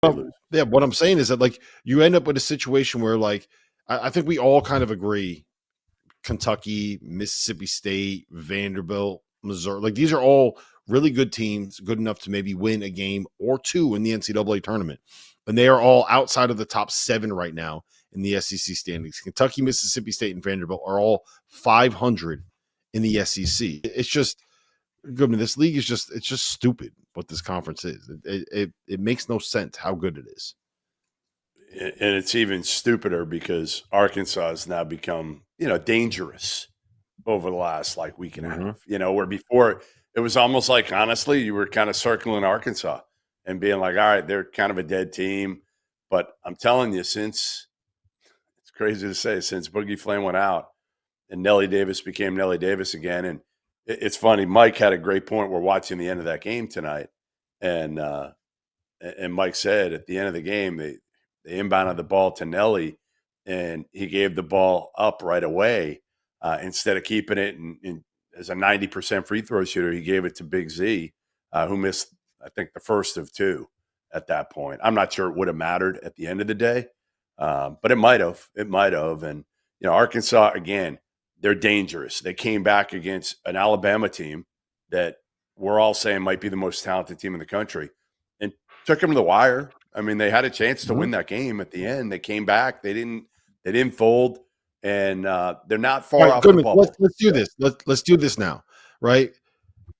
They lose. Yeah, what I'm saying is that like you end up with a situation where like I think we all kind of agree Kentucky, Mississippi State, Vanderbilt, Missouri, like these are all really good teams, good enough to maybe win a game or two in the NCAA tournament. And they are all outside of the top 7 right now in the SEC standings. Kentucky, Mississippi State, and Vanderbilt are all 500 in the SEC. It's just, I mean, this league is it's just stupid what this conference is. It makes no sense how good it is. And it's even stupider because Arkansas has now become, dangerous over the last like week and a half, where before it was almost like, honestly, you were kind of circling Arkansas and being like, all right, they're kind of a dead team. But I'm telling you, it's crazy to say, since Boogie Flame went out and Nellie Davis became Nellie Davis again. And it's funny, Mike had a great point. We're watching the end of that game tonight. And Mike said at the end of the game, they inbounded the ball to Nelly, and he gave the ball up right away instead of keeping it. And as a 90% free throw shooter, he gave it to Big Z, who missed, I think, the first of 2 at that point. I'm not sure it would have mattered at the end of the day, but it might have. It might have. And, Arkansas, again, they're dangerous. They came back against an Alabama team that we're all saying might be the most talented team in the country and took them to the wire. I mean, they had a chance to win that game at the end. They came back. They didn't fold, and they're not far off the bubble. Let's do this. Let's do this now, right?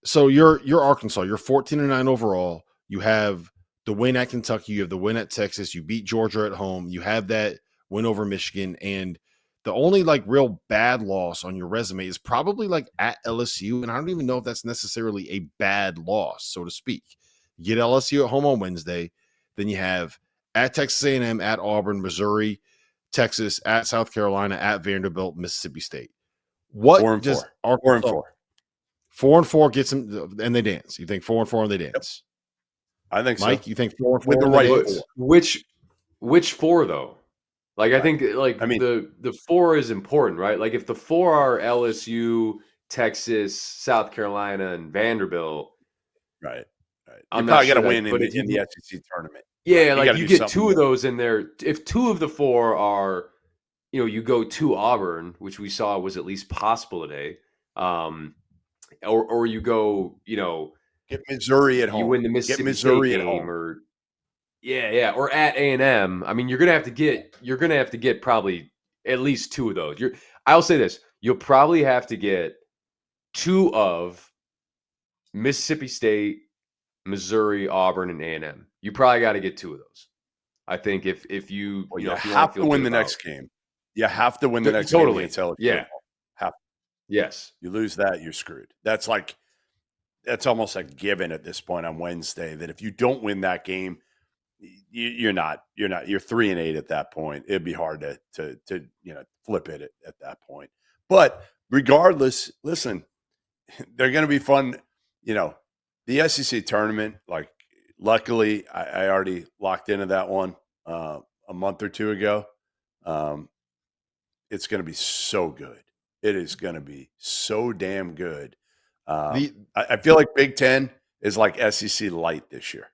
So you're Arkansas. You're 14-9 overall. You have the win at Kentucky. You have the win at Texas. You beat Georgia at home. You have that win over Michigan, and the only like real bad loss on your resume is probably like at LSU, and I don't even know if that's necessarily a bad loss, so to speak. You get LSU at home on Wednesday. Then you have at Texas A&M, at Auburn, Missouri, Texas, at South Carolina, at Vanderbilt, Mississippi State. What 4 and does 4. 4 and 4. 4 and 4 gets them, and they dance? You think 4 and 4 and they dance? Yep. I think Mike, so. You think 4 and 4 with the right 4? Which 4 though? Like I think the 4 is important, right? Like if the 4 are LSU, Texas, South Carolina, and Vanderbilt, right. You probably got to win in the SEC tournament. Yeah, like you get 2 of those in there. If 2 of the 4 are, you go to Auburn, which we saw was at least possible today, or you go, get Missouri at home. You win the Mississippi State game, or or at A&M. I mean, you're gonna have to get probably at least 2 of those. I'll say this: you'll probably have to get 2 of Mississippi State, Missouri, Auburn, and A&M. You probably got to get 2 of those. I think if you have to win the next game. You have to win the next game. Yeah. Yes. You lose that, you're screwed. That's almost a given at this point on Wednesday, that if you don't win that game, you're 3-8 at that point. It'd be hard to flip it at that point. But regardless, listen, they're going to be fun. The SEC tournament, like, luckily, I already locked into that one a month or 2 ago. It's going to be so good. It is going to be so damn good. I feel like Big Ten is like SEC light this year.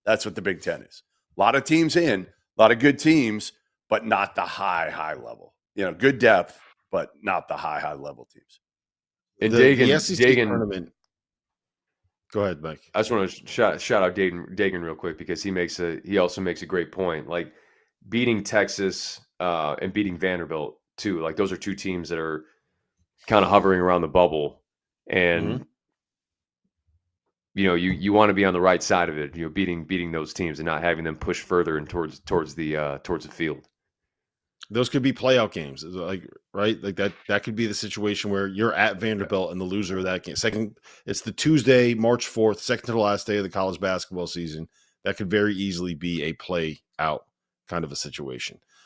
That's what the Big Ten is. A lot of teams a lot of good teams, but not the high level. Good depth, but not the high level teams. And the SEC tournament. Go ahead, Mike. I just want to shout out Dagan real quick, because he also makes a great point. Like beating Texas and beating Vanderbilt too. Like those are 2 teams that are kind of hovering around the bubble, and you want to be on the right side of it. Beating those teams and not having them push further and towards the field. Those could be playout games, right? Like that could be the situation where you're at Vanderbilt and the loser of that game. It's the Tuesday, March 4th, second to the last day of the college basketball season. That could very easily be a play out kind of a situation.